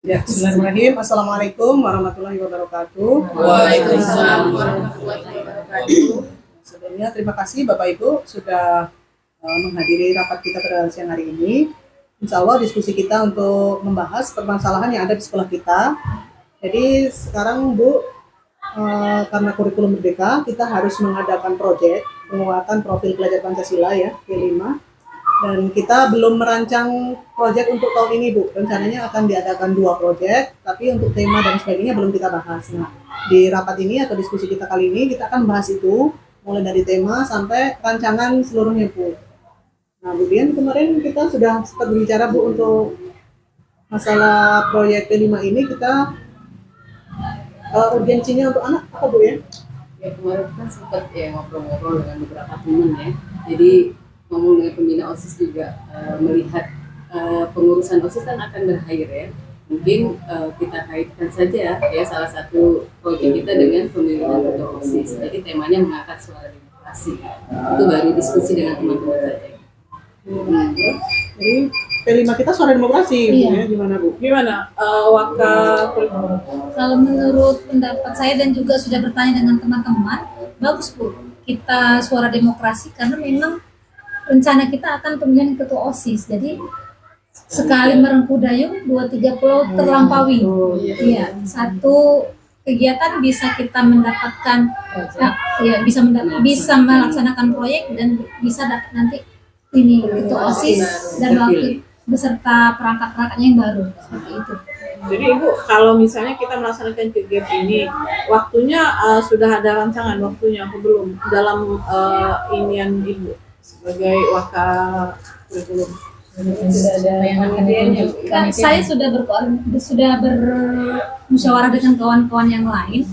Ya, bismillahirrahmanirrahim. Assalamualaikum warahmatullahi wabarakatuh. Waalaikumsalam warahmatullahi wabarakatuh. Sebelumnya terima kasih Bapak Ibu sudah menghadiri rapat kita pada siang hari ini. Insya Allah diskusi kita untuk membahas permasalahan yang ada di sekolah kita. Jadi sekarang Bu, karena kurikulum Merdeka, kita harus mengadakan proyek penguatan profil pelajar Pancasila ya, P5. Dan kita belum merancang proyek untuk tahun ini Bu. Rencananya akan diadakan 2 proyek, tapi untuk tema dan sebagainya belum kita bahas. Nah, di rapat ini atau diskusi kita kali ini kita akan bahas itu, mulai dari tema sampai rancangan seluruhnya Bu. Nah, kemudian kemarin kita sudah sempat berbicara Bu untuk masalah proyek P5 ini, kita urgensinya untuk anak apa Bu ya? Ya kemarin kan sempat ya ngobrol-ngobrol dengan beberapa teman ya. Jadi ngomong dengan pembina OSIS juga melihat pengurusan OSIS kan akan berakhir ya. Mungkin kita kaitkan saja ya salah satu proyek kita dengan pemilihan ketua OSIS. Jadi temanya mengangkat suara demokrasi. Itu baru diskusi dengan teman-teman saja. Jadi P5 kita suara demokrasi, Iya. ya, gimana Bu? Gimana Waka kurikulum? Kalau menurut pendapat saya dan juga sudah bertanya dengan teman-teman, bagus Bu, kita suara demokrasi karena memang rencana kita akan pemilihan ketua OSIS. Jadi sekali merengkuh dayung, 2-3 pulau terlampaui. Iya, satu kegiatan bisa kita mendapatkan, bisa melaksanakan proyek dan bisa dapat nanti ini ketua OSIS dan wakil beserta perangkat-perangkatnya yang baru seperti itu. Jadi Ibu, kalau misalnya kita melaksanakan kegiatan ini, waktunya sudah ada rancangan waktunya atau belum dalam inian Ibu sebagai Waka kurikulum? Sudah ada Kan saya sudah bermusyawarah dengan kawan-kawan yang lain,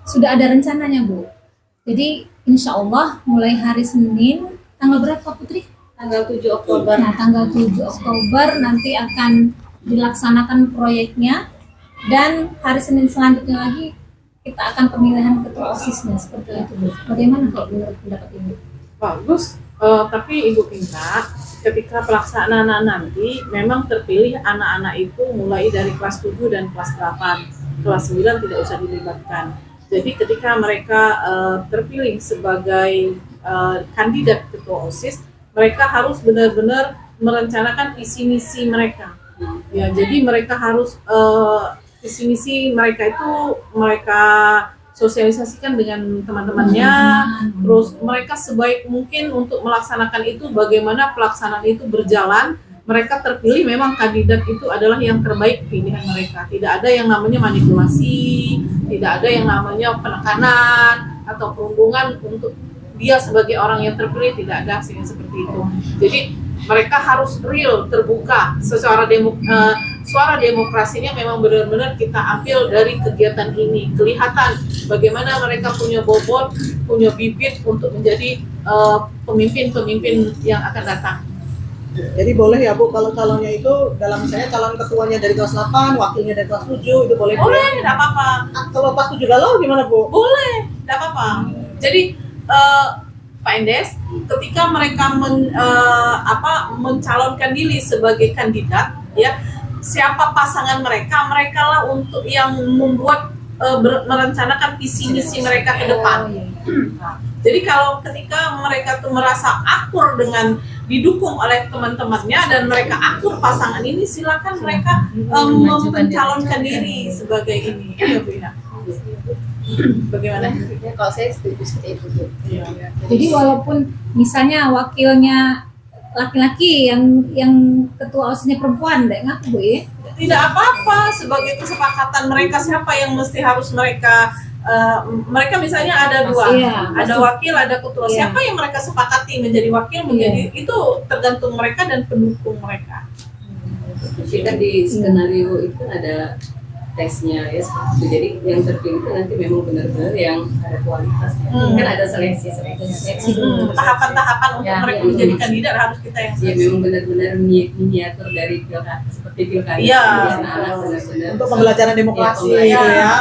sudah ada rencananya Bu. Jadi insya Allah mulai hari Senin tanggal berapa Putri? tanggal 7 Oktober. Nah, tanggal 7 Oktober nanti akan dilaksanakan proyeknya dan hari Senin selanjutnya lagi kita akan pemilihan ketua OSIS-nya seperti itu Bu. Bagaimana kalau menurut pendapat Ibu? Bagus, tapi Ibu minta ketika pelaksanaan nanti memang terpilih anak-anak itu mulai dari kelas 7 dan kelas 8, kelas 9 tidak usah dilibatkan. Jadi ketika mereka terpilih sebagai kandidat ketua OSIS, mereka harus benar-benar merencanakan visi misi mereka. Ya, jadi mereka harus visi misi mereka itu mereka sosialisasikan dengan teman-temannya. Terus mereka sebaik mungkin untuk melaksanakan itu, bagaimana pelaksanaan itu berjalan. Mereka terpilih memang kandidat itu adalah yang terbaik pilihan mereka. Tidak ada yang namanya manipulasi, tidak ada yang namanya penekanan atau perundungan untuk dia sebagai orang yang terpilih, tidak ada hasilnya seperti itu. Jadi mereka harus real, terbuka. Suara demokrasinya memang benar-benar kita ambil dari kegiatan ini. Kelihatan bagaimana mereka punya bobot, punya bibit untuk menjadi pemimpin-pemimpin yang akan datang. Jadi boleh ya Bu, kalau calonnya itu dalam misalnya calon ketuanya dari kelas 8, wakilnya dari kelas 7, itu boleh? Boleh, tidak apa-apa. Kalau kelas 7 galau gimana Bu? Boleh, tidak apa-apa. Jadi Pak Endes, ketika mereka mencalonkan diri sebagai kandidat, ya siapa pasangan mereka, mereka lah untuk yang membuat merencanakan visi misi mereka ke depan. Nah, jadi kalau ketika mereka tuh merasa akur dengan didukung oleh teman-temannya dan mereka akur pasangan ini, silakan mereka mencalonkan diri sebagai ini. Ya, Bu Ina. Bagaimana? Ya, kalau saya setuju seperti itu. Iya. Jadi walaupun misalnya wakilnya laki-laki yang ketua OSIS-nya perempuan, enggak ngaku Bu ya? Tidak apa-apa, sebagai kesepakatan mereka siapa yang mesti harus mereka misalnya ada 2, Iya, ada wakil, ada ketua. Iya. Siapa yang mereka sepakati menjadi wakil, menjadi itu tergantung mereka dan pendukung mereka. Jadi kan di skenario itu ada tesnya ya seperti itu. Jadi yang terpilih itu nanti memang benar-benar yang ada kualitasnya. Kan ada seleksi Tahapan-tahapan untuk Ya, mereka iya. menjadi kandidat harus kita yang Ya seleksi. memang benar-benar miniatur dari pilkada seperti pilkada. Iya. Anak benar-benar Untuk pembelajaran demokrasi Iya, gitu pembelajaran. ya.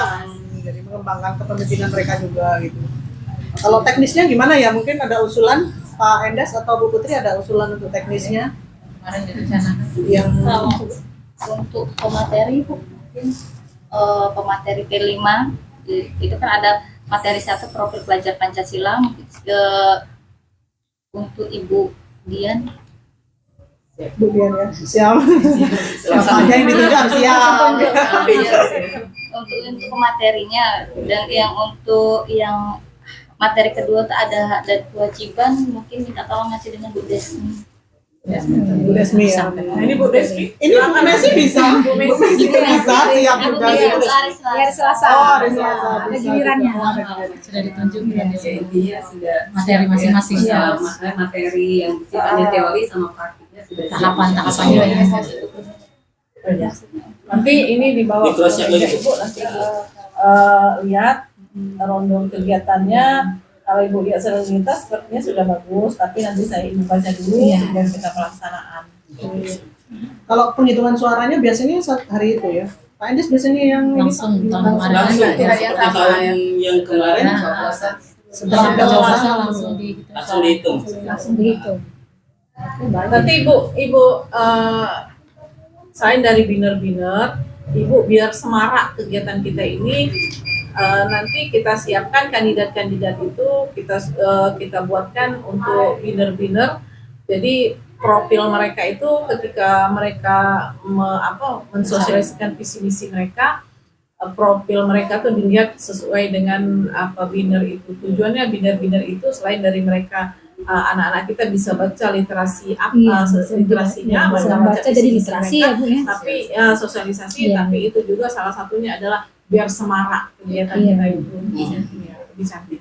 Jadi mengembangkan kepemimpinan mereka juga gitu. Kalau teknisnya gimana ya? Mungkin ada usulan Pak Endes atau Bu Putri, ada usulan untuk teknisnya Kemarin direncanakan. yang Untuk pemateri Bu, mungkin pemateri P5 itu kan ada materi 1 profil pelajar Pancasila. Untuk Ibu Dian Bu Dian ya, siap. Siapa aja yang ditunjuk harus siap. untuk pematerinya, dan untuk yang materi kedua tuh ada hak dan kewajiban, mungkin minta tolong nanti dengan Bu Desmi. Bu Desmi ya. Nah, ini Bu Desmi. Ini Bu Messi bisa. Bu Messi bisa siap Ibu bergabung. Dian hari Hari Selasa. Selasa. Oh, hari Selasa. Ada Bisa. gilirannya. Sudah ditunjuk ya. Ya, intinya sudah Materi masing-masing. ya, materi yang sifatnya teori sama praktiknya sudah siap. Tahapan-tahapannya ya. Nanti ini dibawa Di cross check lagi, Bu. Ibu, nanti lihat rundown kegiatannya. Kalau Ibu lihat seluruh sepertinya sudah bagus, tapi nanti saya ingin baca dulu Iya. sebelum kita pelaksanaan. Kalau penghitungan suaranya biasanya saat hari itu ya. Pak Endes biasanya yang ini, Langsung tahun kemarin Langsung juga ya. seperti tahun yang kemarin setelah Langsung pencoblosan langsung di langsung dihitung. Langsung dihitung. Nanti Ibu selain dari biner-biner, Ibu biar semarak kegiatan kita ini, nanti kita siapkan kandidat-kandidat itu, kita buatkan untuk biner-biner. Jadi profil mereka itu ketika mereka mensosialisasikan visi misi mereka, profil mereka tuh dilihat sesuai dengan apa biner itu. Tujuannya biner-biner itu selain dari mereka anak-anak kita bisa baca literasi literasinya, bisa baca visi jadi misi literasi mereka, ya Bu ya. tapi sosialisasi, Iya. tapi itu juga salah satunya adalah biar semarak kegiatan Iya. kita itu. Ya, lebih cantik.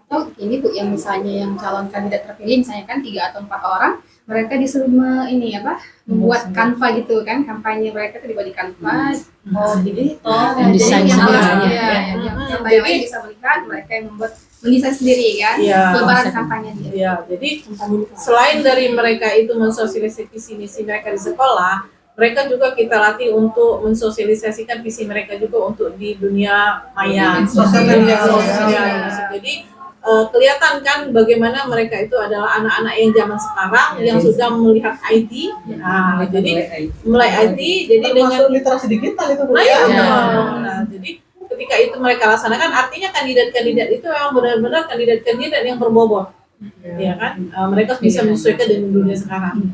Atau ini Bu, yang misalnya yang calon kandidat terpilih misalnya kan 3 atau 4 orang, mereka disuruh membuat Canva gitu kan, kampanye mereka tuh dibuat di Canva. Oh jadi yang desain yang sendiri. orang Ya. yang yang lain bisa melihat, mereka yang membuat mendesain sendiri kan, Iya. lebaran kampanye dia. Ya, jadi selain dari mereka itu mensosialisasikan visi misi mereka di sekolah, mereka juga kita latih untuk mensosialisasikan visi mereka juga untuk di dunia maya, Sosial media. Jadi kelihatan kan bagaimana mereka itu adalah anak-anak yang zaman sekarang yang sudah melihat IT. Nah, jadi mulai IT, jadi dengan termasuk literasi digital itu Bu nah, ya. iya. Nah, jadi ketika itu mereka laksanakan, artinya kandidat-kandidat itu memang benar-benar kandidat-kandidat yang berbobot, ya kan? Mereka bisa menyesuaikan dengan dunia sekarang.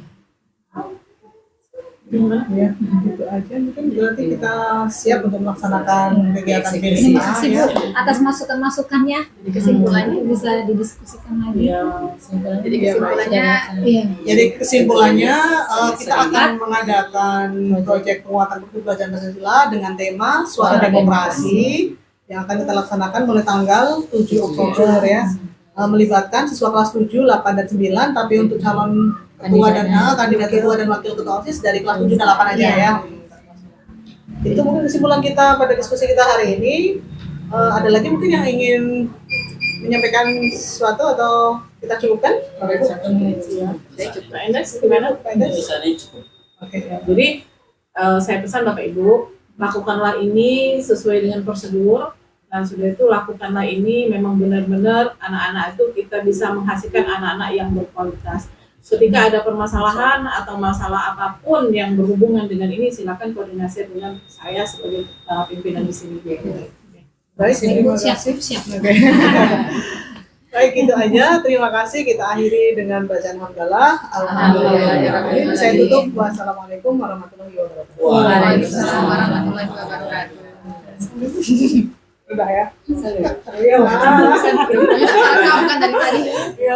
Ya, gitu aja. Mungkin berarti kita siap untuk melaksanakan kegiatan Terima PSA kasih ya. Bu atas masukan-masukannya. Kesimpulannya bisa didiskusikan lagi. Ya, Jadi kesimpulannya Iya. Jadi kesimpulannya kita akan mengadakan proyek penguatan pembelajaran Pancasila dengan tema Suara Demokrasi yang akan kita laksanakan mulai tanggal 7 Oktober ya. Melibatkan siswa kelas 7, 8 dan 9, tapi untuk calon ketua dan kandidat ketua dan wakil ketua OSIS dari kelas 7 dan 8 aja ya. Itu mungkin kesimpulan kita pada diskusi kita hari ini. Ada lagi mungkin yang ingin menyampaikan sesuatu atau kita cukupkan? Pak Endes, gimana? Pak Endes? Tulisannya cukup. Oke. Jadi saya pesan Bapak Ibu, lakukanlah ini sesuai dengan prosedur, dan sudah itu lakukanlah ini memang benar-benar anak-anak itu kita bisa menghasilkan anak-anak yang berkualitas. Ketika ada permasalahan atau masalah apapun yang berhubungan dengan ini, silakan koordinasi dengan saya sebagai pimpinan di sini. Baik, terima Siap, kasih. siap. Oke. Baik, itu aja. Terima kasih. Kita akhiri dengan bacaan hamdalah. Alhamdulillah. Saya tutup. Wassalamualaikum warahmatullahi wabarakatuh. Waalaikumsalam warahmatullahi wabarakatuh. Udah ya? Iya lah. Kamu kan dari tadi. Iya.